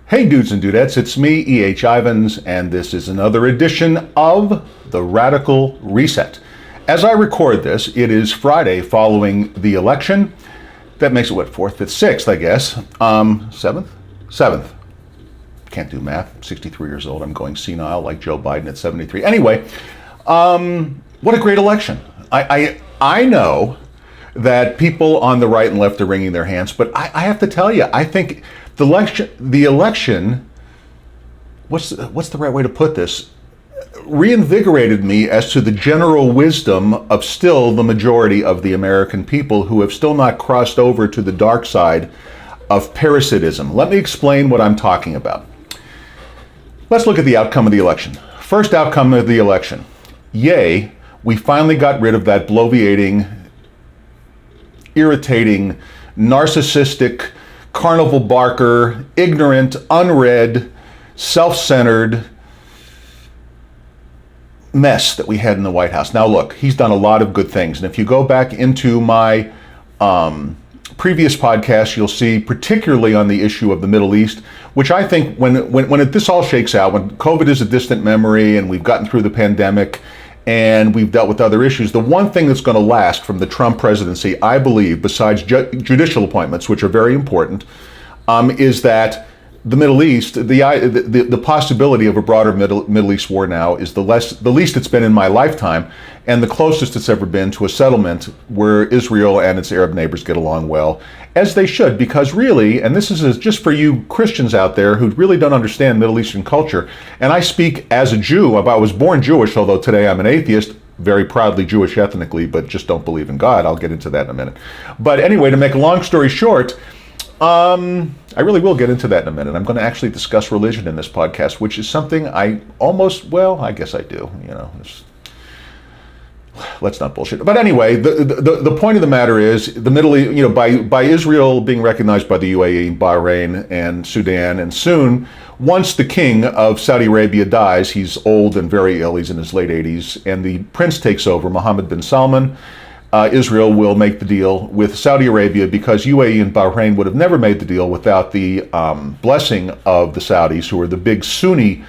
Hey dudes and dudettes, it's me, E.H. Ivins, and this is another edition of The Radical Reset. As I record this, it is Friday following the election. That makes it what, 4th, 5th, 6th, I guess. 7th? 7th. Can't do math. 63 years old. I'm going senile like Joe Biden at 73. Anyway, what a great election. I know that people on the right and left are wringing their hands, but I have to tell you, I think the election, what's the right way to put this, reinvigorated me as to the general wisdom of still the majority of the American people who have still not crossed over to the dark side of parasitism. Let me explain what I'm talking about. Let's look at the outcome of the election. First outcome of the election. Yay, we finally got rid of that bloviating, irritating, narcissistic, carnival barker, ignorant, unread, self-centered mess that we had in the White House. Now look, he's done a lot of good things. And if you go back into my previous podcast, you'll see, particularly on the issue of the Middle East, which I think when this all shakes out, when COVID is a distant memory and we've gotten through the pandemic and we've dealt with other issues, the one thing that's going to last from the Trump presidency, I believe, besides judicial appointments, which are very important, is that the Middle East, the possibility of a broader Middle East war now is the least it's been in my lifetime, and the closest it's ever been to a settlement where Israel and its Arab neighbors get along well, as they should, because really, and this is just for you Christians out there who really don't understand Middle Eastern culture, and I speak as a Jew. I was born Jewish, although today I'm an atheist, very proudly Jewish ethnically, but just don't believe in God. I'll get into that in a minute. But anyway, to make a long story short, I really will get into that in a minute. I'm going to actually discuss religion in this podcast, which is something I I guess I do, let's not bullshit. But anyway, the point of the matter is the Middle East, by Israel being recognized by the UAE, Bahrain, and Sudan, and soon, once the king of Saudi Arabia dies, he's old and very ill, he's in his late 80s, and the prince takes over, Mohammed bin Salman, Israel will make the deal with Saudi Arabia, because UAE and Bahrain would have never made the deal without the blessing of the Saudis, who are the big Sunni.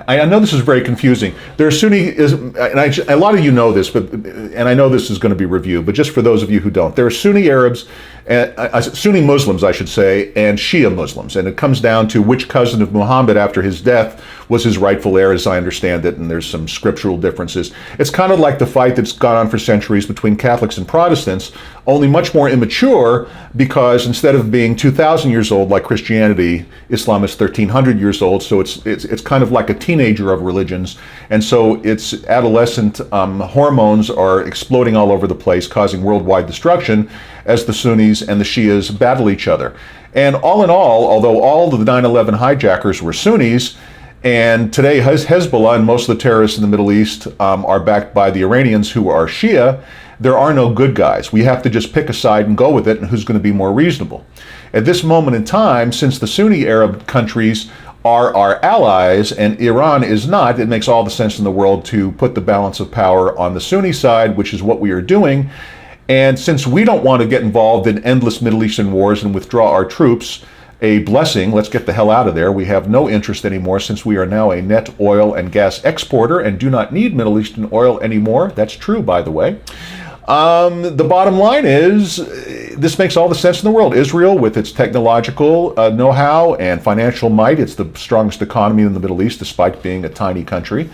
I know this is very confusing. There Sunni is, and a lot of you know this, and I know this is going to be reviewed, but just for those of you who don't, there are Sunni Arabs, Sunni Muslims, I should say, and Shia Muslims, and it comes down to which cousin of Muhammad after his death was his rightful heir, as I understand it, and there's some scriptural differences. It's kind of like the fight that's gone on for centuries between Catholics and Protestants, only much more immature, because instead of being 2,000 years old like Christianity, Islam is 1,300 years old, so it's kind of like a teenager of religions, and so its adolescent hormones are exploding all over the place, causing worldwide destruction as the Sunnis and the Shias battle each other. And all in all, although all of the 9/11 hijackers were Sunnis, and today Hezbollah and most of the terrorists in the Middle East are backed by the Iranians, who are Shia, there are no good guys. We have to just pick a side and go with it, and who's going to be more reasonable. At this moment in time, since the Sunni Arab countries are our allies and Iran is not, it makes all the sense in the world to put the balance of power on the Sunni side, which is what we are doing. And since we don't want to get involved in endless Middle Eastern wars and withdraw our troops, a blessing, let's get the hell out of there. We have no interest anymore, since we are now a net oil and gas exporter and do not need Middle Eastern oil anymore. That's true, by the way. The bottom line is, this makes all the sense in the world. Israel, with its technological know-how and financial might, it's the strongest economy in the Middle East, despite being a tiny country,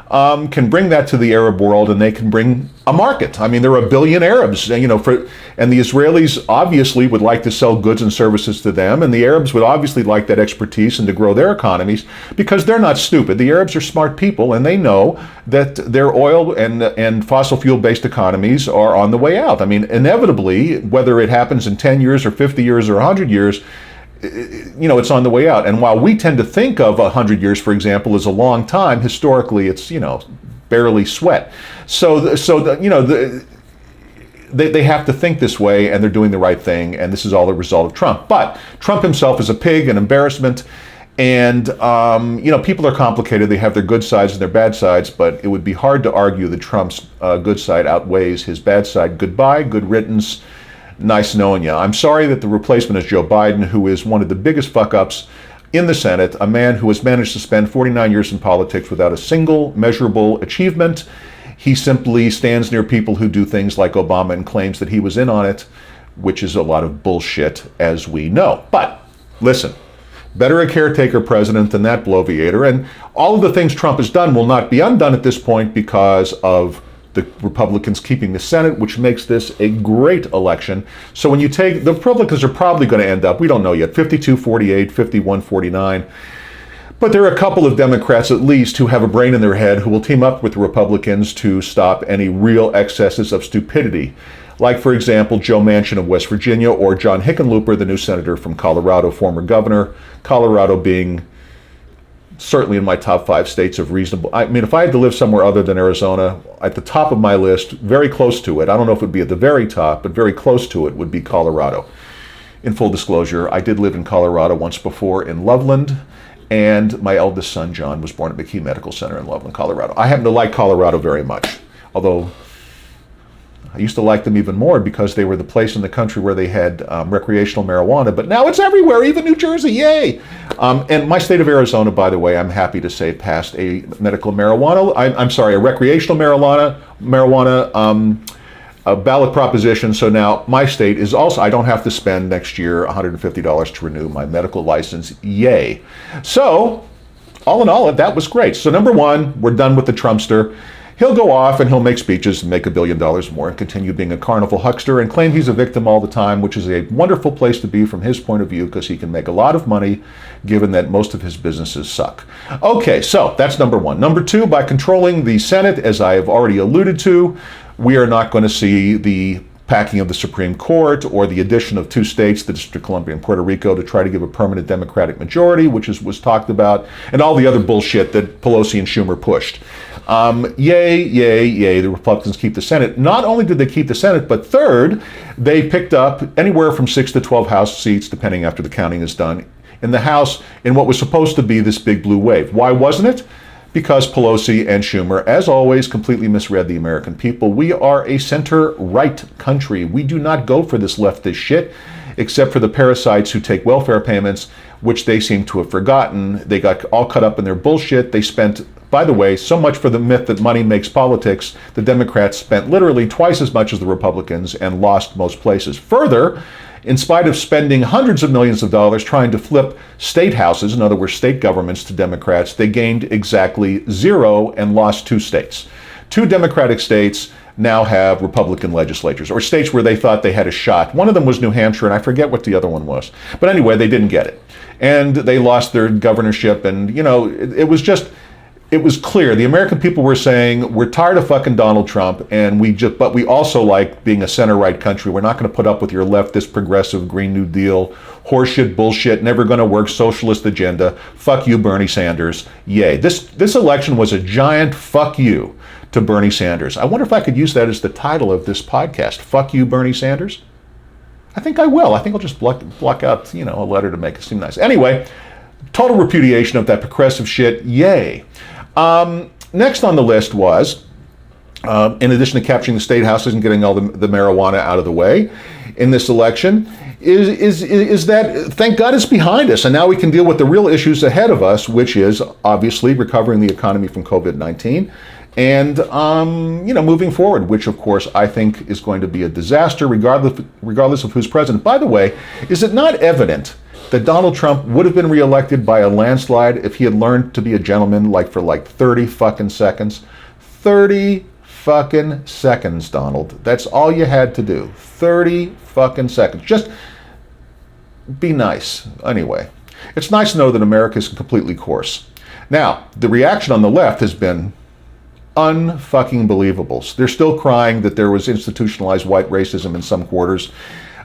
can bring that to the Arab world, and they can bring a market. I mean, there are a billion Arabs, and the Israelis obviously would like to sell goods and services to them, and the Arabs would obviously like that expertise and to grow their economies, because they're not stupid. The Arabs are smart people, and they know that their oil and fossil fuel-based economies are on the way out. I mean, inevitably, whether it happens in 10 years or 50 years or 100 years, it's on the way out. And while we tend to think of 100 years, for example, as a long time, historically it's, barely sweat. They have to think this way, and they're doing the right thing, and this is all the result of Trump. But Trump himself is a pig, an embarrassment, and people are complicated. They have their good sides and their bad sides, but it would be hard to argue that Trump's good side outweighs his bad side. Goodbye, good riddance. Nice knowing you. I'm sorry that the replacement is Joe Biden, who is one of the biggest fuck-ups in the Senate, a man who has managed to spend 49 years in politics without a single measurable achievement. He simply stands near people who do things like Obama and claims that he was in on it, which is a lot of bullshit, as we know. But listen, better a caretaker president than that bloviator. And all of the things Trump has done will not be undone at this point because of the Republicans keeping the Senate, which makes this a great election. So when you take, the Republicans are probably going to end up, we don't know yet, 52-48, 51-49. But there are a couple of Democrats at least who have a brain in their head who will team up with the Republicans to stop any real excesses of stupidity. Like, for example, Joe Manchin of West Virginia or John Hickenlooper, the new senator from Colorado, former governor. Colorado being certainly in my top 5 states of reasonable. I mean, if I had to live somewhere other than Arizona, at the top of my list, very close to it, I don't know if it would be at the very top, but very close to it would be Colorado. In full disclosure, I did live in Colorado once before in Loveland, and my eldest son, John, was born at McKee Medical Center in Loveland, Colorado. I happen to like Colorado very much, although I used to like them even more because they were the place in the country where they had recreational marijuana, but now it's everywhere, even New Jersey, yay! And my state of Arizona, by the way, I'm happy to say, passed a medical marijuana, a recreational marijuana ballot proposition. So now my state is also, I don't have to spend next year $150 to renew my medical license, yay. So, all in all, that was great. So number one, we're done with the Trumpster. He'll go off and he'll make speeches and make $1 billion more and continue being a carnival huckster and claim he's a victim all the time, which is a wonderful place to be from his point of view because he can make a lot of money given that most of his businesses suck. Okay, so that's number one. Number two, by controlling the Senate, as I have already alluded to, we are not going to see the packing of the Supreme Court or the addition of 2 states, the District of Columbia and Puerto Rico, to try to give a permanent Democratic majority, which was talked about, and all the other bullshit that Pelosi and Schumer pushed. Yay, yay, yay, the Republicans keep the Senate. Not only did they keep the Senate, but third, they picked up anywhere from 6 to 12 House seats, depending after the counting is done, in the House in what was supposed to be this big blue wave. Why wasn't it? Because Pelosi and Schumer, as always, completely misread the American people. We are a center-right country. We do not go for this leftist shit, except for the parasites who take welfare payments, which they seem to have forgotten. They got all caught up in their bullshit. They spent, by the way, so much for the myth that money makes politics. The Democrats spent literally twice as much as the Republicans and lost most places. Further, in spite of spending hundreds of millions of dollars trying to flip state houses, in other words, state governments, to Democrats, they gained exactly 0 and lost 2 states. 2 Democratic states now have Republican legislatures, or states where they thought they had a shot. One of them was New Hampshire, and I forget what the other one was. But anyway, they didn't get it. And they lost their governorship, and, you know, it was clear. The American people were saying, we're tired of fucking Donald Trump, and but we also like being a center-right country. We're not going to put up with your leftist, progressive, Green New Deal, horseshit, bullshit, never going to work, socialist agenda. Fuck you, Bernie Sanders. Yay. This election was a giant fuck you to Bernie Sanders. I wonder if I could use that as the title of this podcast. Fuck you, Bernie Sanders? I think I will. I think I'll just block out, a letter to make it seem nice. Anyway, total repudiation of that progressive shit. Yay. Next on the list was, in addition to capturing the state houses and getting all the marijuana out of the way in this election, is that, thank God it's behind us, and now we can deal with the real issues ahead of us, which is obviously recovering the economy from COVID-19 and, moving forward, which of course I think is going to be a disaster regardless of who's president. By the way, is it not evident that Donald Trump would have been reelected by a landslide if he had learned to be a gentleman for 30 fucking seconds? 30 fucking seconds, Donald. That's all you had to do. 30 fucking seconds. Just be nice. Anyway, it's nice to know that America is completely coarse. Now, the reaction on the left has been unfucking believable. They're still crying that there was institutionalized white racism in some quarters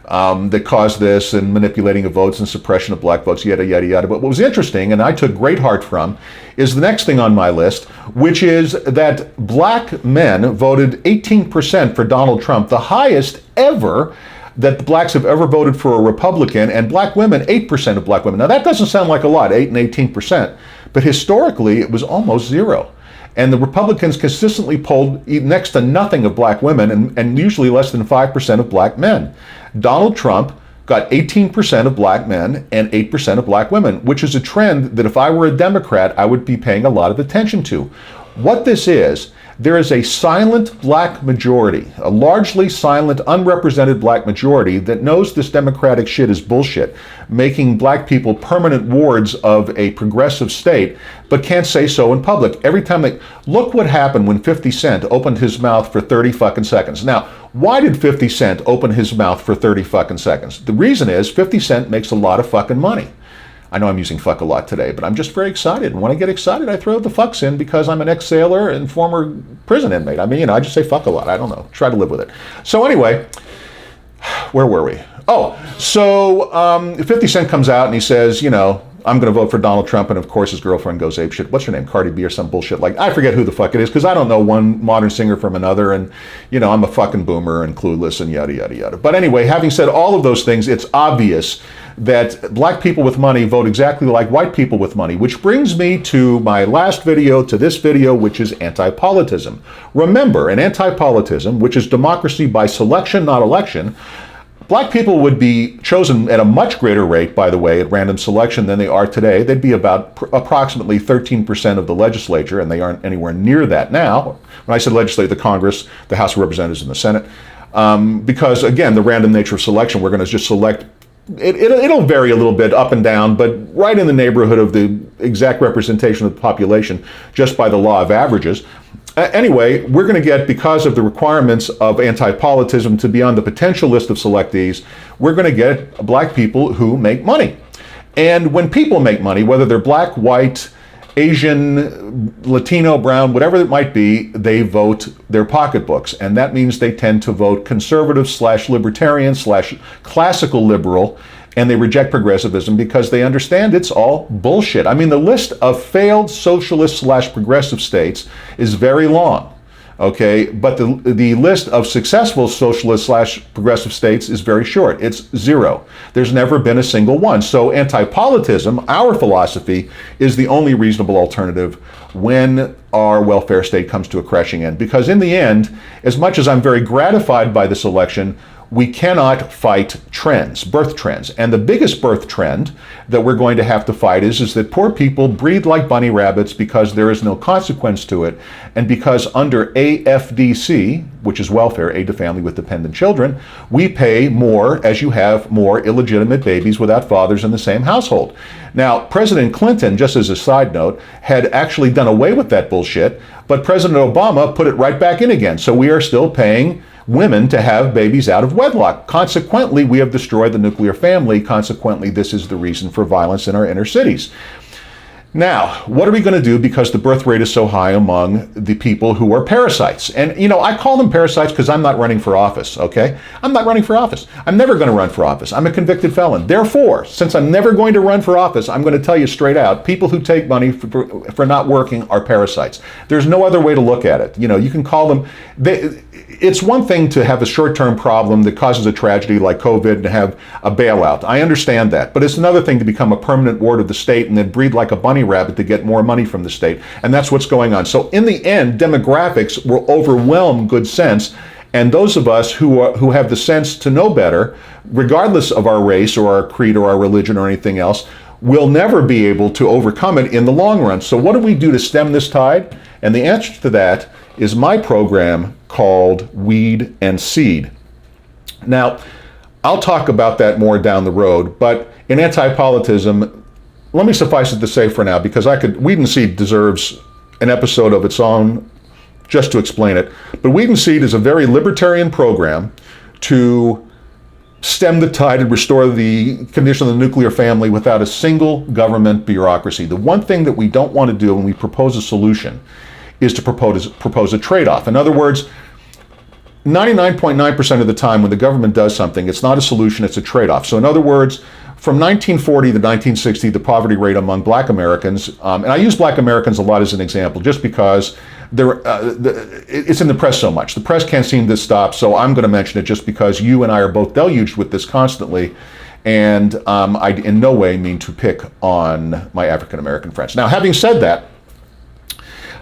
that caused this, and manipulating of votes and suppression of black votes, yada, yada, yada. But what was interesting, and I took great heart from, is the next thing on my list, which is that black men voted 18% for Donald Trump, the highest ever that the blacks have ever voted for a Republican, and black women, 8% of black women. Now that doesn't sound like a lot, 8 and 18%, but historically it was almost 0. And the Republicans consistently polled next to nothing of black women and usually less than 5% of black men. Donald Trump got 18% of black men and 8% of black women, which is a trend that if I were a Democrat, I would be paying a lot of attention to. What this is, there is a silent black majority, a largely silent, unrepresented black majority that knows this Democratic shit is bullshit, making black people permanent wards of a progressive state, but can't say so in public. Every time they, look what happened when 50 Cent opened his mouth for 30 fucking seconds. Now, why did 50 Cent open his mouth for 30 fucking seconds? The reason is 50 Cent makes a lot of fucking money. I know I'm using fuck a lot today, but I'm just very excited. And when I get excited, I throw the fucks in because I'm an ex-sailor and former prison inmate. I mean, I just say fuck a lot. I don't know. Try to live with it. So anyway, where were we? Oh, so 50 Cent comes out and he says, I'm going to vote for Donald Trump. And of course, his girlfriend goes apeshit. What's her name? Cardi B or some bullshit like, I forget who the fuck it is because I don't know one modern singer from another. And, I'm a fucking boomer and clueless and yada, yada, yada. But anyway, having said all of those things, it's obvious that black people with money vote exactly like white people with money, which brings me to my last video, to this video, which is anti-politism. Remember, in anti-politism, which is democracy by selection, not election, black people would be chosen at a much greater rate, by the way, at random selection than they are today. They'd be about approximately 13% of the legislature, and they aren't anywhere near that now. When I said legislature, the Congress, the House of Representatives, and the Senate. Because, again, the random nature of selection, we're going to just select. It'll vary a little bit up and down, but right in the neighborhood of the exact representation of the population, just by the law of averages. Anyway, we're going to get, because of the requirements of anti-politism to be on the potential list of selectees, we're going to get black people who make money. And when people make money, whether they're black, white, Asian, Latino, brown, whatever it might be, they vote their pocketbooks. And that means they tend to vote conservative / libertarian / classical liberal, and they reject progressivism because they understand it's all bullshit. I mean, the list of failed socialist / progressive states is very long. Okay, but the list of successful socialist / progressive states is very short. It's 0. There's never been a single one. So anti-politism, our philosophy, is the only reasonable alternative when our welfare state comes to a crashing end. Because in the end, as much as I'm very gratified by this election, we cannot fight trends, birth trends. And the biggest birth trend that we're going to have to fight is that poor people breed like bunny rabbits because there is no consequence to it. And because under AFDC, which is welfare, aid to family with dependent children, we pay more as you have more illegitimate babies without fathers in the same household. Now, President Clinton, just as a side note, had actually done away with that bullshit, but President Obama put it right back in again. So we are still paying women to have babies out of wedlock. Consequently, we have destroyed the nuclear family. Consequently, this is the reason for violence in our inner cities. Now, what are we going to do because the birth rate is so high among the people who are parasites? And, I call them parasites because I'm not running for office, okay? I'm not running for office. I'm never going to run for office. I'm a convicted felon. Therefore, since I'm never going to run for office, I'm going to tell you straight out, people who take money for not working are parasites. There's no other way to look at it. You can call them... It's one thing to have a short-term problem that causes a tragedy like COVID and have a bailout. I understand that. But it's another thing to become a permanent ward of the state and then breed like a bunny rabbit to get more money from the state. And that's what's going on. So in the end, demographics will overwhelm good sense. And those of us who have the sense to know better, regardless of our race or our creed or our religion or anything else, will never be able to overcome it in the long run. So what do we do to stem this tide? And the answer to that is my program called Weed and Seed. Now, I'll talk about that more down the road, but in anti-politism, let me suffice it to say for now, because Weed and Seed deserves an episode of its own just to explain it. But Weed and Seed is a very libertarian program to stem the tide and restore the condition of the nuclear family without a single government bureaucracy. The one thing that we don't want to do when we propose a solution is to propose a trade-off. In other words, 99.9% of the time when the government does something, it's not a solution, it's a trade-off. So in other words, from 1940 to 1960, the poverty rate among black Americans, and I use black Americans a lot as an example just because it's in the press so much. The press can't seem to stop, so I'm going to mention it just because you and I are both deluged with this constantly, and I in no way mean to pick on my African American friends. Now, having said that,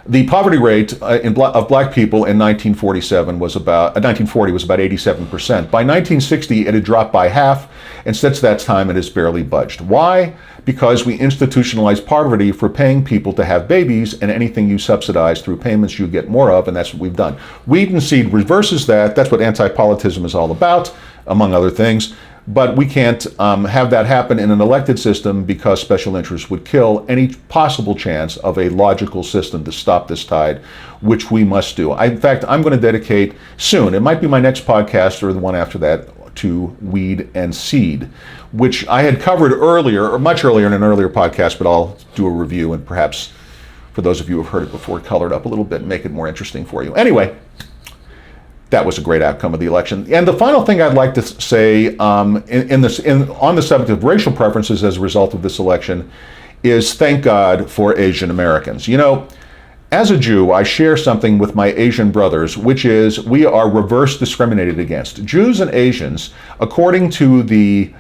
The poverty rate of black people in 1940 was about 87%. By 1960, it had dropped by half, and since that time, it has barely budged. Why? Because we institutionalized poverty for paying people to have babies, and anything you subsidize through payments, you get more of, and that's what we've done. Weed and Seed reverses that. That's what anti-politism is all about, among other things. But we can't have that happen in an elected system because special interests would kill any possible chance of a logical system to stop this tide, which we must do. In fact, I'm going to dedicate soon, it might be my next podcast or the one after that, to Weed and Seed, which I had covered earlier, or much earlier in an earlier podcast, but I'll do a review and perhaps, for those of you who have heard it before, color it up a little bit and make it more interesting for you. Anyway, that was a great outcome of the election. And the final thing I'd like to say on the subject of racial preferences as a result of this election is thank God for Asian Americans. You know, as a Jew, I share something with my Asian brothers, which is we are reverse discriminated against. Jews and Asians, according to the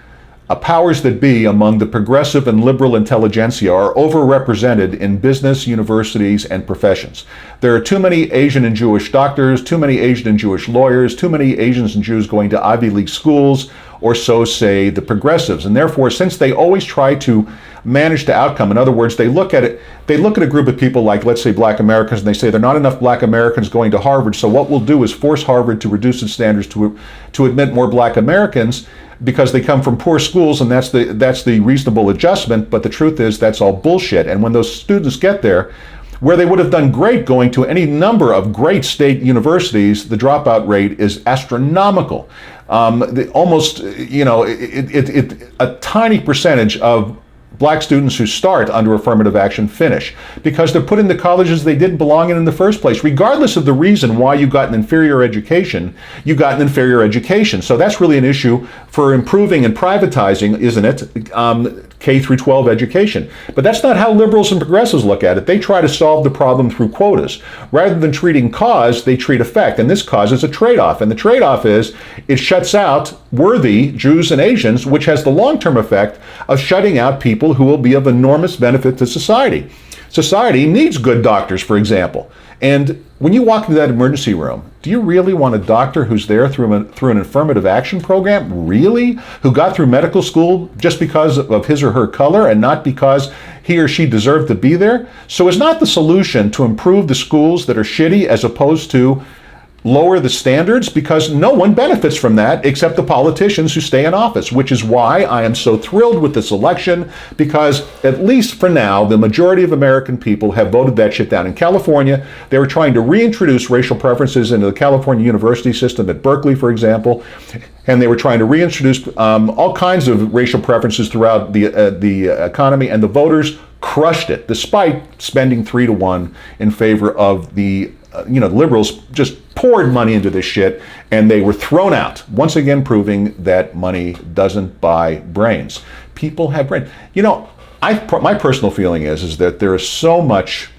powers that be among the progressive and liberal intelligentsia, are overrepresented in business, universities, and professions. There are too many Asian and Jewish doctors, too many Asian and Jewish lawyers, too many Asians and Jews going to Ivy League schools, or so say the progressives. And therefore, since they always try to manage the outcome, in other words, they look at a group of people like, let's say, black Americans, and they say there are not enough black Americans going to Harvard, so what we'll do is force Harvard to reduce its standards to admit more black Americans, because they come from poor schools, and that's the reasonable adjustment. But the truth is that's all bullshit. And when those students get there, where they would have done great going to any number of great state universities, the dropout rate is astronomical. Almost, you know, a tiny percentage of black students who start under affirmative action finish because they're put into colleges they didn't belong in the first place. Regardless of the reason why you got an inferior education, you got an inferior education. So that's really an issue for improving and privatizing, isn't it? K through 12 education. But that's not how liberals and progressives look at it. They try to solve the problem through quotas. Rather than treating cause, they treat effect. And this causes a trade-off. And the trade-off is it shuts out worthy Jews and Asians, which has the long-term effect of shutting out people who will be of enormous benefit to society. Society needs good doctors, for example. And when you walk into that emergency room, do you really want a doctor who's there through an affirmative action program? Really? Who got through medical school just because of his or her color and not because he or she deserved to be there? So is not the solution to improve the schools that are shitty as opposed to lower the standards? Because no one benefits from that except the politicians who stay in office, which is why I am so thrilled with this election, because at least for now, the majority of American people have voted that shit down. In California, they were trying to reintroduce racial preferences into the California university system at Berkeley, for example, and they were trying to reintroduce all kinds of racial preferences throughout the economy, and the voters crushed it, despite spending 3-1 in favor of the liberals just poured money into this shit, and they were thrown out, once again proving that money doesn't buy brains. People have brains. You know, my personal feeling is that there is so much,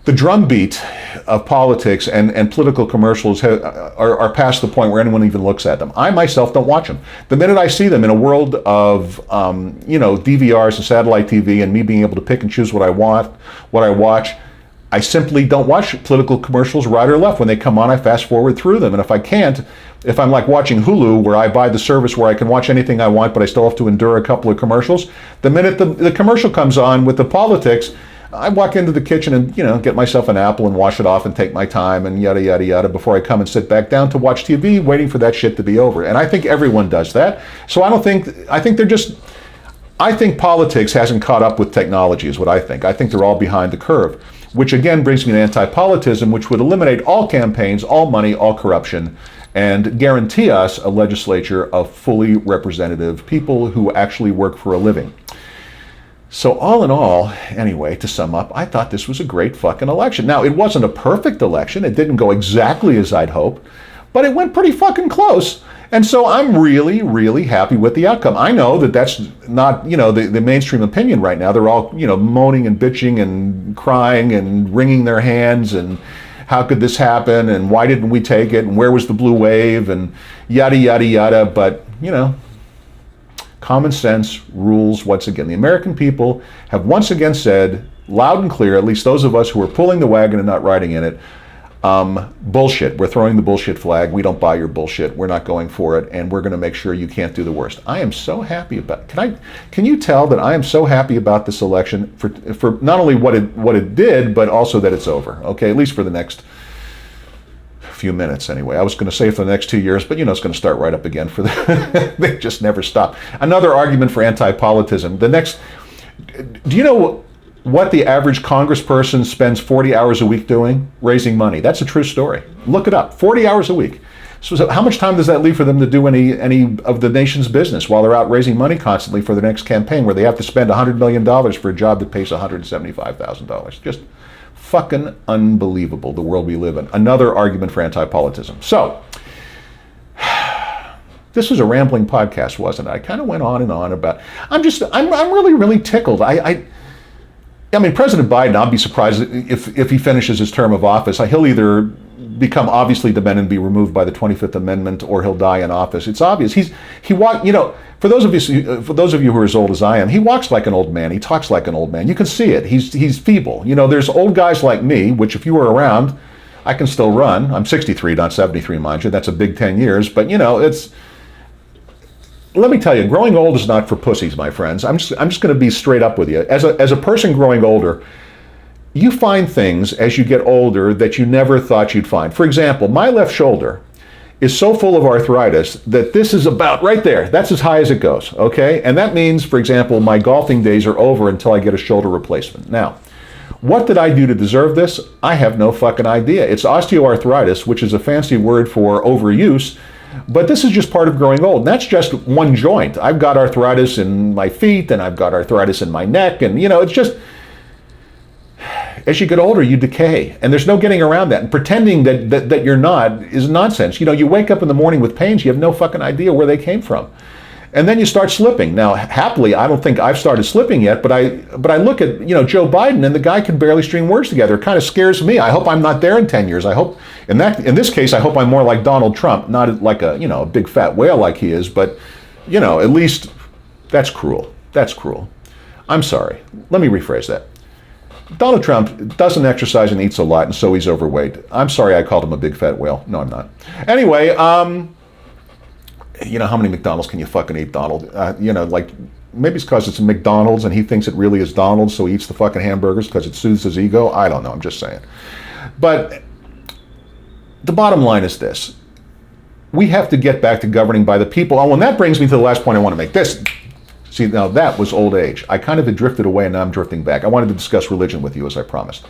the drumbeat of politics and political commercials are past the point where anyone even looks at them. I myself don't watch them. The minute I see them in a world of DVRs and satellite TV and me being able to pick and choose what I watch, I simply don't watch political commercials right or left. When they come on, I fast forward through them. And if I can't, if I'm like watching Hulu, where I buy the service where I can watch anything I want, but I still have to endure a couple of commercials, the minute the commercial comes on with the politics, I walk into the kitchen and, get myself an apple and wash it off and take my time and yada, yada, yada before I come and sit back down to watch TV, waiting for that shit to be over. And I think everyone does that. So I think politics hasn't caught up with technology is what I think. I think they're all behind the curve. Which again brings me to antipolitism, which would eliminate all campaigns, all money, all corruption, and guarantee us a legislature of fully representative people who actually work for a living. So all in all, anyway, to sum up, I thought this was a great fucking election. Now, it wasn't a perfect election. It didn't go exactly as I'd hoped, but it went pretty fucking close. And so I'm really, really happy with the outcome. I know that that's not, the mainstream opinion right now. They're all, moaning and bitching and crying and wringing their hands and how could this happen and why didn't we take it and where was the blue wave and yada, yada, yada. But, common sense rules once again. The American people have once again said, loud and clear, at least those of us who are pulling the wagon and not riding in it, bullshit. We're throwing the bullshit flag. We don't buy your bullshit. We're not going for it, and we're going to make sure you can't do the worst. I am so happy about. Can you tell that I am so happy about this election for not only what it did, but also that it's over. Okay, at least for the next few minutes anyway. I was going to say for the next 2 years, but it's going to start right up again for they just never stop. Another argument for anti-politism. Do you know what the average congressperson spends 40 hours a week doing? Raising money. That's a true story. Look it up. 40 hours a week. So how much time does that leave for them to do any of the nation's business while they're out raising money constantly for the next campaign, where they have to spend $100 million for a job that pays $175,000? Just fucking unbelievable, the world we live in. Another argument for anti-politism. So, this was a rambling podcast, wasn't it? I kind of went on and on about. I'm really, really tickled. I mean, President Biden, I'll be surprised if he finishes his term of office. He'll either become obviously demented and be removed by the 25th Amendment, or he'll die in office. It's obvious. For those of you who are as old as I am, he walks like an old man. He talks like an old man. You can see it. He's feeble. There's old guys like me, which if you were around, I can still run. I'm 63, not 73, mind you. That's a big 10 years. But let me tell you, growing old is not for pussies, my friends. I'm just going to be straight up with you. As a person growing older, you find things as you get older that you never thought you'd find. For example, my left shoulder is so full of arthritis that this is about right there. That's as high as it goes, okay? And that means, for example, my golfing days are over until I get a shoulder replacement. Now, what did I do to deserve this? I have no fucking idea. It's osteoarthritis, which is a fancy word for overuse. But this is just part of growing old. And that's just one joint. I've got arthritis in my feet, and I've got arthritis in my neck, and it's just, as you get older, you decay. And there's no getting around that. And pretending that you're not is nonsense. You wake up in the morning with pains, you have no fucking idea where they came from. And then you start slipping. Now, happily, I don't think I've started slipping yet, but I look at, Joe Biden, and the guy can barely string words together. It kind of scares me. I hope I'm not there in 10 years. I hope, in this case, I hope I'm more like Donald Trump, not like a big fat whale like he is, but, at least that's cruel. That's cruel. I'm sorry. Let me rephrase that. Donald Trump doesn't exercise and eats a lot, and so he's overweight. I'm sorry I called him a big fat whale. No, I'm not. Anyway, how many McDonald's can you fucking eat, Donald? Maybe it's because it's a McDonald's and he thinks it really is Donald's, so he eats the fucking hamburgers because it soothes his ego. I don't know, I'm just saying. But the bottom line is this. We have to get back to governing by the people. Oh, and that brings me to the last point I want to make. See, now that was old age. I kind of had drifted away, and now I'm drifting back. I wanted to discuss religion with you, as I promised.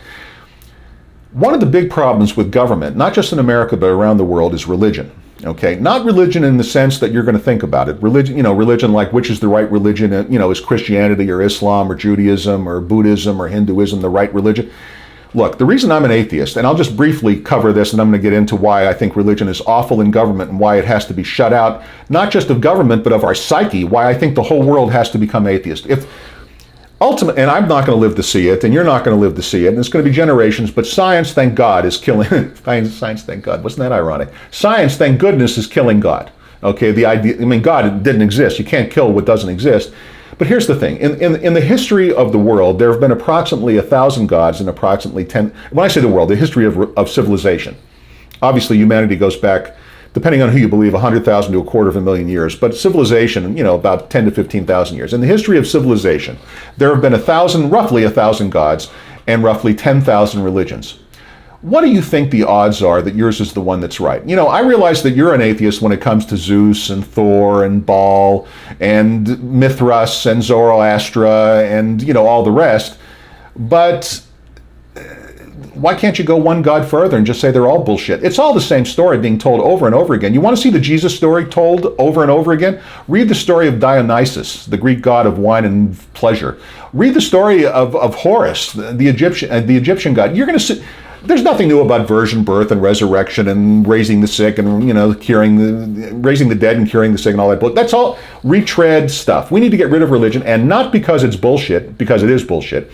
One of the big problems with government, not just in America, but around the world, is religion. Okay, not religion in the sense that you're going to think about it. Religion like which is the right religion, is Christianity or Islam or Judaism or Buddhism or Hinduism the right religion? Look, the reason I'm an atheist, and I'll just briefly cover this, and I'm going to get into why I think religion is awful in government and why it has to be shut out, not just of government, but of our psyche, why I think the whole world has to become atheist. And I'm not going to live to see it, and you're not going to live to see it, and it's going to be generations, but science, thank God, is killing, science, thank God, wasn't that ironic? Science, thank goodness, is killing God. Okay, God didn't exist. You can't kill what doesn't exist. But here's the thing. In the history of the world, there have been approximately 1,000 gods and approximately 10, when I say the world, the history of civilization. Obviously, humanity goes back, depending on who you believe, 100,000 to 250,000 years. But civilization, about 10 to 15,000 years. In the history of civilization, there have been roughly 1,000 gods and roughly 10,000 religions. What do you think the odds are that yours is the one that's right? I realize that you're an atheist when it comes to Zeus and Thor and Baal and Mithras and Zoroastra and, all the rest. But why can't you go one god further and just say they're all bullshit? It's all the same story being told over and over again. You want to see the Jesus story told over and over again? Read the story of Dionysus, the Greek god of wine and pleasure. Read the story of Horus, the Egyptian god. You're going to see. There's nothing new about virgin birth and resurrection and raising the sick and raising the dead and curing the sick and all that. But that's all retread stuff. We need to get rid of religion, and not because it's bullshit, because it is bullshit.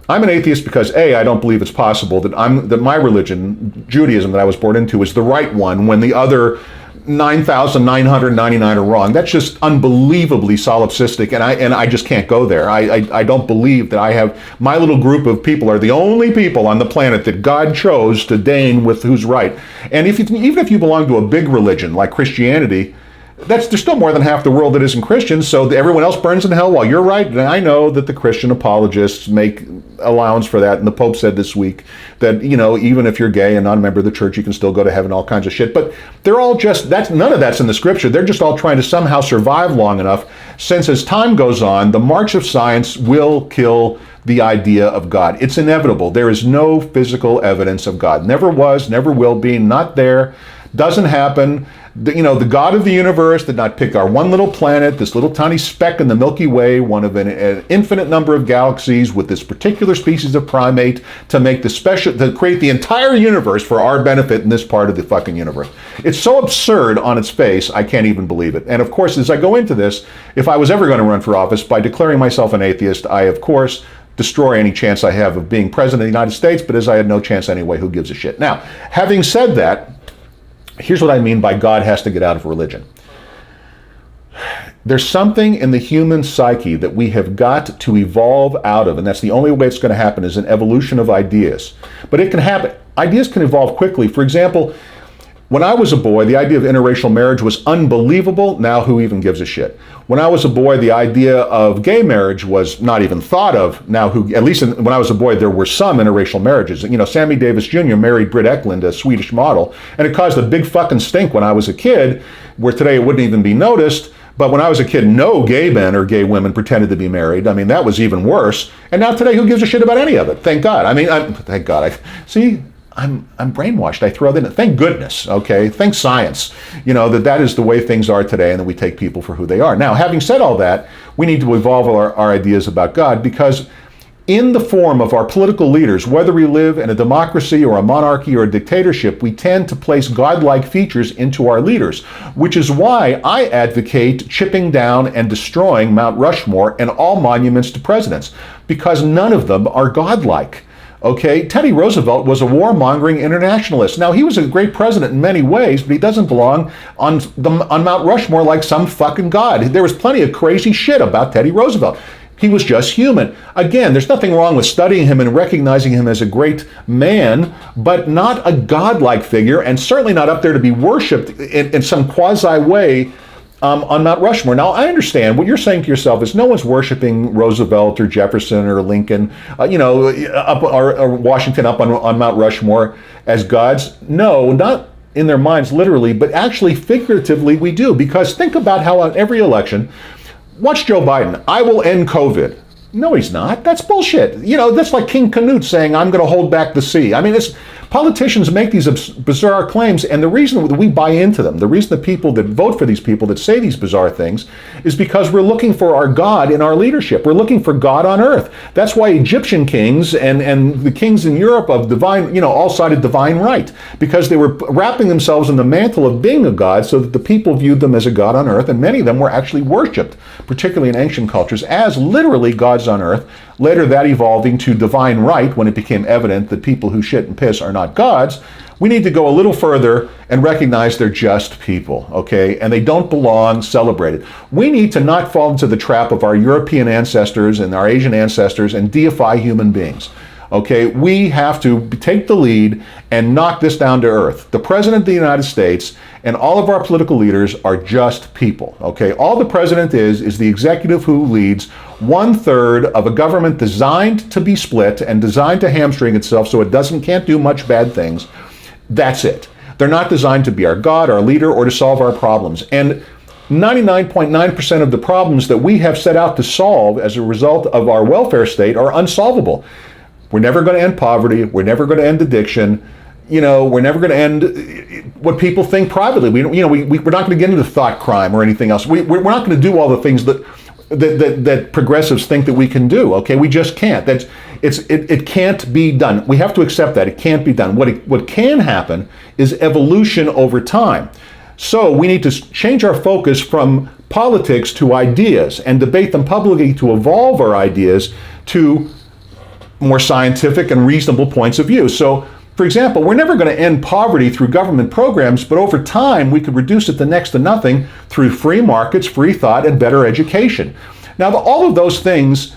I'm an atheist because I don't believe it's possible that my religion, Judaism, that I was born into, is the right one when the other 9,999 are wrong. That's just unbelievably solipsistic, and I just can't go there. I don't believe that I have, my little group of people are the only people on the planet that God chose to deign with who's right. And even if you belong to a big religion like Christianity, there's still more than half the world that isn't Christian, so everyone else burns in hell while you're right. And I know that the Christian apologists make allowance for that, and the Pope said this week that, even if you're gay and not a member of the church, you can still go to heaven, all kinds of shit. But they're all just, none of that's in the scripture. They're just all trying to somehow survive long enough, since as time goes on, the march of science will kill the idea of God. It's inevitable. There is no physical evidence of God. Never was, never will be, not there, doesn't happen. The God of the universe did not pick our one little planet, this little tiny speck in the Milky Way, one of an infinite number of galaxies with this particular species of primate to create the entire universe for our benefit in this part of the fucking universe. It's so absurd on its face, I can't even believe it. And of course, as I go into this, if I was ever going to run for office, by declaring myself an atheist, I, of course, destroy any chance I have of being president of the United States, but as I had no chance anyway, who gives a shit? Now, having said that, here's what I mean by God has to get out of religion. There's something in the human psyche that we have got to evolve out of, and that's the only way it's going to happen, is an evolution of ideas. But it can happen. Ideas can evolve quickly. For example, when I was a boy, the idea of interracial marriage was unbelievable. Now who even gives a shit? When I was a boy, the idea of gay marriage was not even thought of. Now when I was a boy, there were some interracial marriages. Sammy Davis Jr. married Britt Eklund, a Swedish model, and it caused a big fucking stink when I was a kid, where today it wouldn't even be noticed. But when I was a kid, no gay men or gay women pretended to be married. That was even worse. And now today, who gives a shit about any of it? Thank God. Thank God. I'm brainwashed. I throw that in. Thank goodness, okay? Thank science, that is the way things are today, and that we take people for who they are. Now, having said all that, we need to evolve our ideas about God, because in the form of our political leaders, whether we live in a democracy or a monarchy or a dictatorship, we tend to place godlike features into our leaders, which is why I advocate chipping down and destroying Mount Rushmore and all monuments to presidents, because none of them are godlike. Okay, Teddy Roosevelt was a warmongering internationalist. Now, he was a great president in many ways, but he doesn't belong on Mount Rushmore like some fucking god. There was plenty of crazy shit about Teddy Roosevelt. He was just human. Again, there's nothing wrong with studying him and recognizing him as a great man, but not a godlike figure, and certainly not up there to be worshipped in some quasi way on Mount Rushmore. Now, I understand what you're saying to yourself is no one's worshiping Roosevelt or Jefferson or Lincoln, or Washington up on Mount Rushmore as gods. No, not in their minds literally, but actually figuratively we do. Because think about how on every election, watch Joe Biden, I will end COVID. No, he's not. That's bullshit. That's like King Canute saying, I'm going to hold back the sea. Politicians make these bizarre claims, and the reason that we buy into them, the reason the people that vote for these people that say these bizarre things, is because we're looking for our God in our leadership. We're looking for God on earth. That's why Egyptian kings and the kings in Europe of divine, all cited divine right, because they were wrapping themselves in the mantle of being a god so that the people viewed them as a god on earth, and many of them were actually worshipped, particularly in ancient cultures, as literally gods on earth. Later, that evolving to divine right when it became evident that people who shit and piss are not gods. We need to go a little further and recognize they're just people, okay? And they don't belong celebrated. We need to not fall into the trap of our European ancestors and our Asian ancestors and deify human beings. Okay, we have to take the lead and knock this down to earth. The President of the United States and all of our political leaders are just people. Okay, all the president is the executive who leads 1/3 of a government designed to be split and designed to hamstring itself so it can't do much bad things. That's it. They're not designed to be our God, our leader, or to solve our problems. And 99.9% of the problems that we have set out to solve as a result of our welfare state are unsolvable. We're never going to end poverty. We're never going to end addiction. We're never going to end what people think privately. We're not going to get into thought crime or anything else. We're not going to do all the things that progressives think that we can do. Okay, we just can't. It can't be done. We have to accept that it can't be done. What can happen is evolution over time. So we need to change our focus from politics to ideas and debate them publicly to evolve our ideas to more scientific and reasonable points of view. So For example, we're never going to end poverty through government programs, but over time we could reduce it to next to nothing through free markets, free thought, and better education. Now, all of those things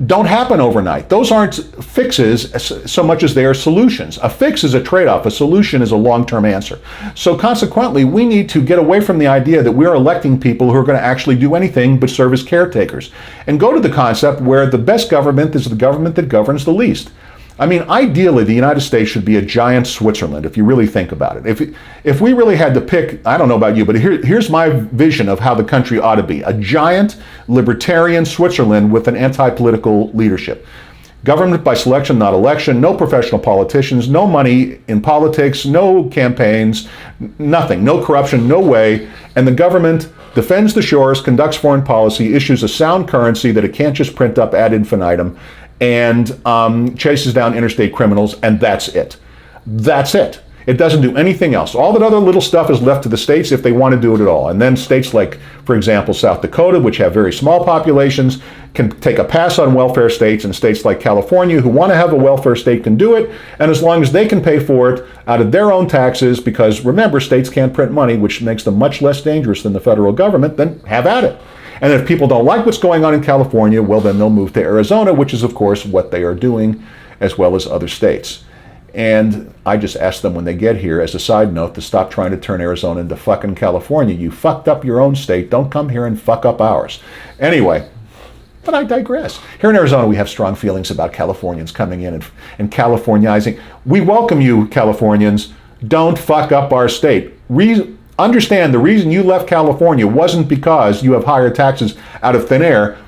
don't happen overnight. Those aren't fixes so much as they are solutions. A fix is a trade-off. A solution is a long-term answer. So consequently, we need to get away from the idea that we're electing people who are going to actually do anything but serve as caretakers, and go to the concept where the best government is the government that governs the least. I mean, ideally, the United States should be a giant Switzerland, if you really think about it. If we really had to pick, I don't know about you, but here's my vision of how the country ought to be. A giant libertarian Switzerland with an anti-political leadership. Government by selection, not election, no professional politicians, no money in politics, no campaigns, nothing, no corruption, no way. And the government defends the shores, conducts foreign policy, issues a sound currency that it can't just print up ad infinitum, and chases down interstate criminals, and that's it. That's it. It doesn't do anything else. All that other little stuff is left to the states if they want to do it at all. And then states like, for example, South Dakota, which have very small populations, can take a pass on welfare states, and states like California, who want to have a welfare state, can do it. And as long as they can pay for it out of their own taxes, because remember, states can't print money, which makes them much less dangerous than the federal government, then have at it. And if people don't like what's going on in California, well, then they'll move to Arizona, which is, of course, what they are doing, as well as other states. And I just ask them when they get here, as a side note, to stop trying to turn Arizona into fucking California. You fucked up your own state. Don't come here and fuck up ours. Anyway, but I digress. Here in Arizona, we have strong feelings about Californians coming in and Californizing. We welcome you, Californians. Don't fuck up our state. Understand, the reason you left California wasn't because you have higher taxes out of thin air.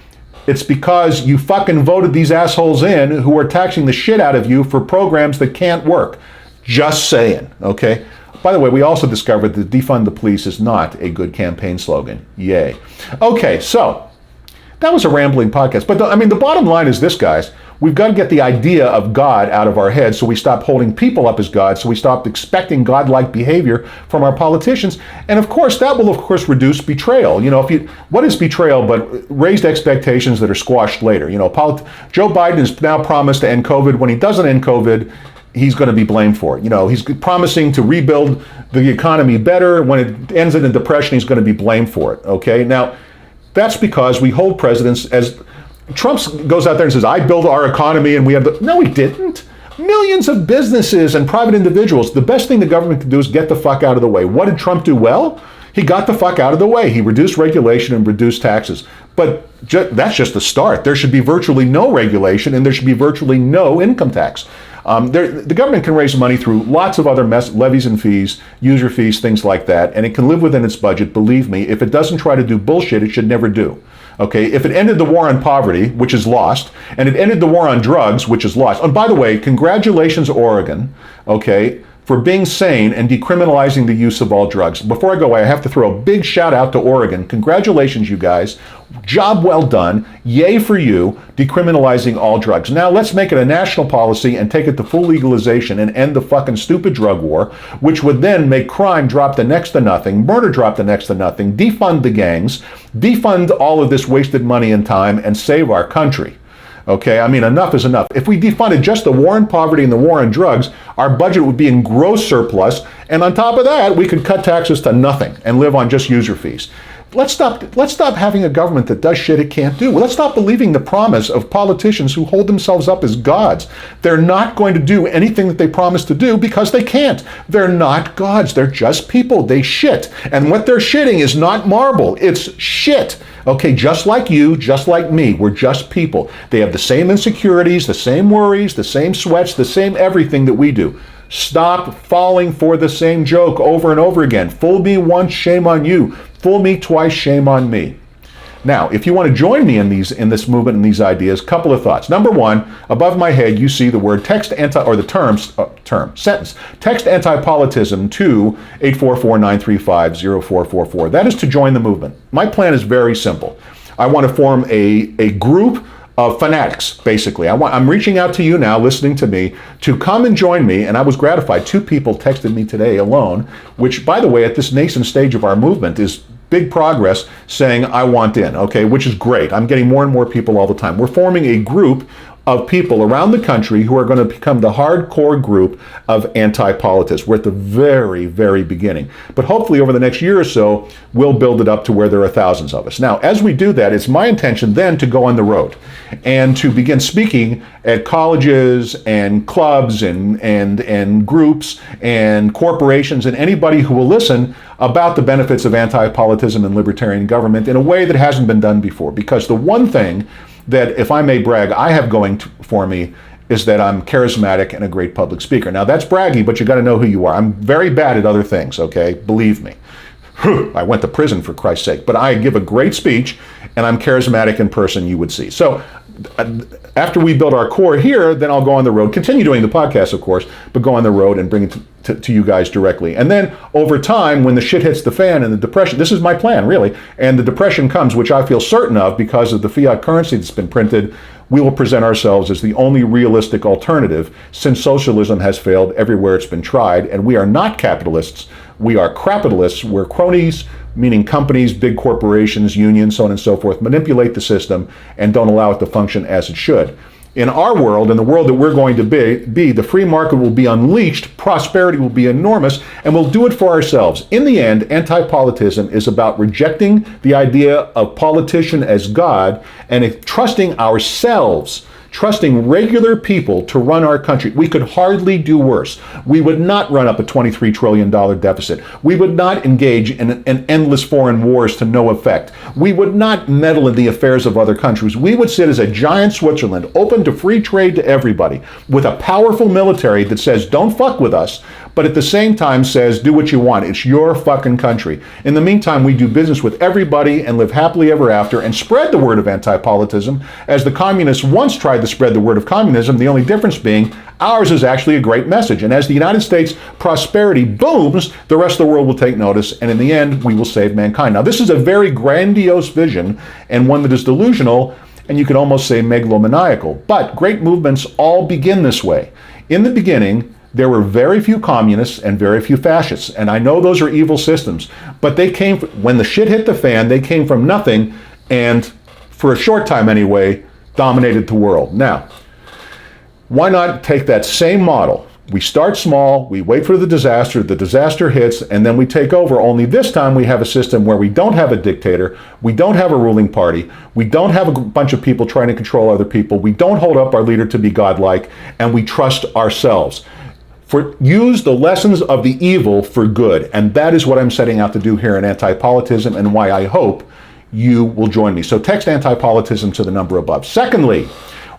It's because you fucking voted these assholes in who are taxing the shit out of you for programs that can't work. Just saying, okay? By the way, we also discovered that defund the police is not a good campaign slogan. Yay. Okay, so that was a rambling podcast. But the bottom line is this, guys. We've got to get the idea of God out of our heads, so we stop holding people up as God, so we stop expecting godlike behavior from our politicians. And of course, that will, of course, reduce betrayal. What is betrayal but raised expectations that are squashed later? Joe Biden has now promised to end COVID. When he doesn't end COVID, he's going to be blamed for it. He's promising to rebuild the economy better. When it ends in a depression, he's going to be blamed for it. Okay? Now, that's because we hold presidents as... Trump goes out there and says, I built our economy and we have the... No, he didn't. Millions of businesses and private individuals. The best thing the government can do is get the fuck out of the way. What did Trump do well? He got the fuck out of the way. He reduced regulation and reduced taxes. But that's just the start. There should be virtually no regulation, and there should be virtually no income tax. The government can raise money through lots of other levies and fees, user fees, things like that, and it can live within its budget. Believe me, if it doesn't try to do bullshit, it should never do. Okay, if it ended the war on poverty, which is lost, and it ended the war on drugs, which is lost. And by the way, congratulations, Oregon, okay, for being sane and decriminalizing the use of all drugs. Before I go away, I have to throw a big shout out to Oregon. Congratulations, you guys. Job well done. Yay for you, decriminalizing all drugs. Now let's make it a national policy and take it to full legalization and end the fucking stupid drug war, which would then make crime drop to next to nothing, murder drop to next to nothing, defund the gangs, defund all of this wasted money and time, and save our country. Okay, enough is enough. If we defunded just the war on poverty and the war on drugs, our budget would be in gross surplus, and on top of that, we could cut taxes to nothing and live on just user fees. Let's stop having a government that does shit it can't do. Let's stop believing the promise of politicians who hold themselves up as gods. They're not going to do anything that they promise to do because they can't. They're not gods. They're just people. They shit. And what they're shitting is not marble. It's shit. Okay, just like you, just like me, we're just people. They have the same insecurities, the same worries, the same sweats, the same everything that we do. Stop falling for the same joke over and over again. Fool me once, shame on you. Fool me twice, shame on me. Now, if you want to join me in this movement and these ideas, couple of thoughts. Number one, above my head, you see the word text sentence. Text Antipolitism to 844-935-0444. That is to join the movement. My plan is very simple. I want to form a group of fanatics, basically. I'm reaching out to you now, listening to me, to come and join me, and I was gratified. 2 people texted me today alone, which, by the way, at this nascent stage of our movement is big progress, saying, I want in, okay, which is great. I'm getting more and more people all the time. We're forming a group of people around the country who are going to become the hardcore group of anti-politics. We're at the very, very beginning. But hopefully over the next year or so, we'll build it up to where there are thousands of us. Now, as we do that, it's my intention then to go on the road and to begin speaking at colleges and clubs and groups and corporations and anybody who will listen about the benefits of anti-politism and libertarian government in a way that hasn't been done before. Because the one thing that, if I may brag, I have going for me is that I'm charismatic and a great public speaker. Now that's braggy, but you got to know who you are. I'm very bad at other things, okay? Believe me. I went to prison for Christ's sake, but I give a great speech and I'm charismatic in person, you would see. So after we build our core here, then I'll go on the road, continue doing the podcast, of course, but go on the road and bring it to you guys directly. And then over time, when the shit hits the fan and the depression, this is my plan, really, and the depression comes, which I feel certain of because of the fiat currency that's been printed, we will present ourselves as the only realistic alternative since socialism has failed everywhere it's been tried. And we are not capitalists. We are crapitalists. We're cronies, meaning companies, big corporations, unions, so on and so forth, manipulate the system and don't allow it to function as it should. In our world, in the world that we're going to be, the free market will be unleashed, prosperity will be enormous, and we'll do it for ourselves. In the end, anti-politism is about rejecting the idea of politician as God and trusting ourselves, trusting regular people to run our country. We could hardly do worse. We would not run up a $23 trillion deficit. We would not engage in endless foreign wars to no effect. We would not meddle in the affairs of other countries. We would sit as a giant Switzerland, open to free trade to everybody, with a powerful military that says, don't fuck with us, but at the same time says, do what you want. It's your fucking country. In the meantime, we do business with everybody and live happily ever after and spread the word of anti-politism, as the communists once tried to spread the word of communism, the only difference being ours is actually a great message. And as the United States prosperity booms, the rest of the world will take notice, and in the end, we will save mankind. Now, this is a very grandiose vision and one that is delusional, and you could almost say megalomaniacal. But great movements all begin this way. In the beginning, there were very few communists and very few fascists. And I know those are evil systems, but they came, when the shit hit the fan, they came from nothing and, for a short time anyway, dominated the world. Now, why not take that same model? We start small, we wait for the disaster hits, and then we take over. Only this time we have a system where we don't have a dictator, we don't have a ruling party, we don't have a bunch of people trying to control other people, we don't hold up our leader to be godlike, and we trust ourselves. Use the lessons of the evil for good, and that is what I'm setting out to do here in Antipolitism, and why I hope you will join me. So text Antipolitism to the number above. Secondly,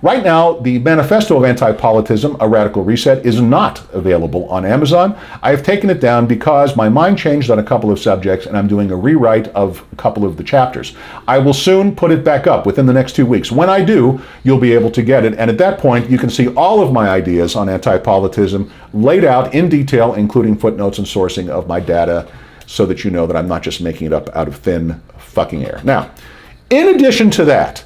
right now, the Manifesto of Antipolitism, A Radical Reset, is not available on Amazon. I have taken it down because my mind changed on a couple of subjects, and I'm doing a rewrite of a couple of the chapters. I will soon put it back up within the next 2 weeks. When I do, you'll be able to get it, and at that point, you can see all of my ideas on anti-politism laid out in detail, including footnotes and sourcing of my data, so that you know that I'm not just making it up out of thin fucking air. Now, in addition to that,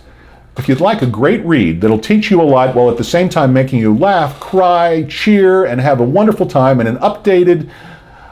if you'd like a great read that'll teach you a lot while at the same time making you laugh, cry, cheer, and have a wonderful time, and an updated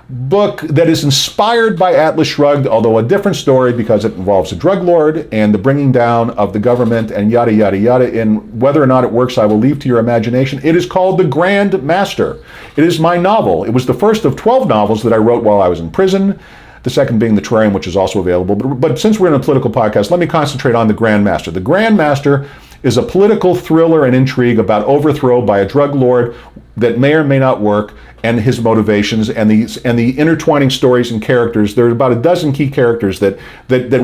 book that is inspired by Atlas Shrugged, although a different story because it involves a drug lord and the bringing down of the government and yada, yada, yada. And whether or not it works, I will leave to your imagination. It is called The Grand Master. It is my novel. It was the first of 12 novels that I wrote while I was in prison. The second being The Terrarium, which is also available. But since we're in a political podcast, let me concentrate on The Grand Master. The Grand Master is a political thriller and intrigue about overthrow by a drug lord that may or may not work, and his motivations, and the intertwining stories and characters. There are about a dozen key characters that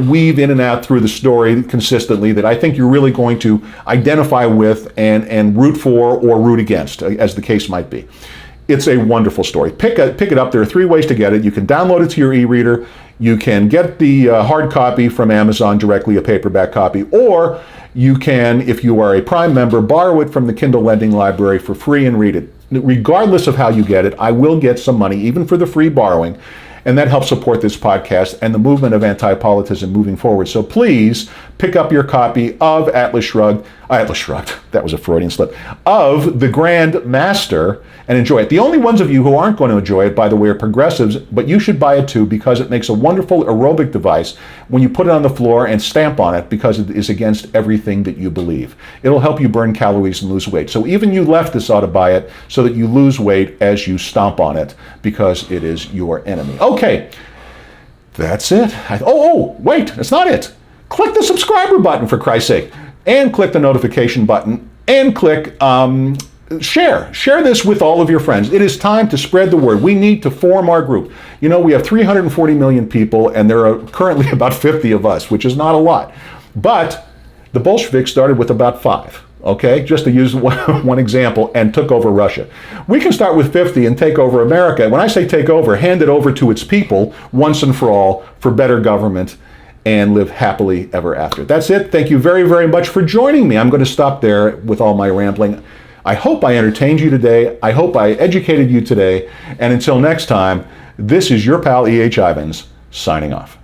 weave in and out through the story consistently that I think you're really going to identify with and root for or root against, as the case might be. It's a wonderful story. Pick it up. There are 3 ways to get it. You can download it to your e-reader. You can get the hard copy from Amazon directly, a paperback copy, or you can, if you are a Prime member, borrow it from the Kindle Lending Library for free and read it. Regardless of how you get it, I will get some money, even for the free borrowing. and that helps support this podcast and the movement of anti-politism moving forward. So please pick up your copy of Atlas Shrugged, that was a Freudian slip, of The Grand Master, and enjoy it. The only ones of you who aren't going to enjoy it, by the way, are progressives, but you should buy it too because it makes a wonderful aerobic device when you put it on the floor and stamp on it because it is against everything that you believe. It'll help you burn calories and lose weight. So even you leftists ought to buy it so that you lose weight as you stomp on it because it is your enemy. Okay, that's it. Wait, that's not it. Click the subscriber button, for Christ's sake, and click the notification button, and click share this with all of your friends. It is time to spread the word. We need to form our group. You know, we have 340 million people, and there are currently about 50 of us, which is not a lot. But the Bolsheviks started with about 5, okay? Just to use one example, and took over Russia. We can start with 50 and take over America. When I say take over, hand it over to its people once and for all for better government and live happily ever after. That's it. Thank you very, very much for joining me. I'm going to stop there with all my rambling. I hope I entertained you today. I hope I educated you today. And until next time, this is your pal E.H. Ivins signing off.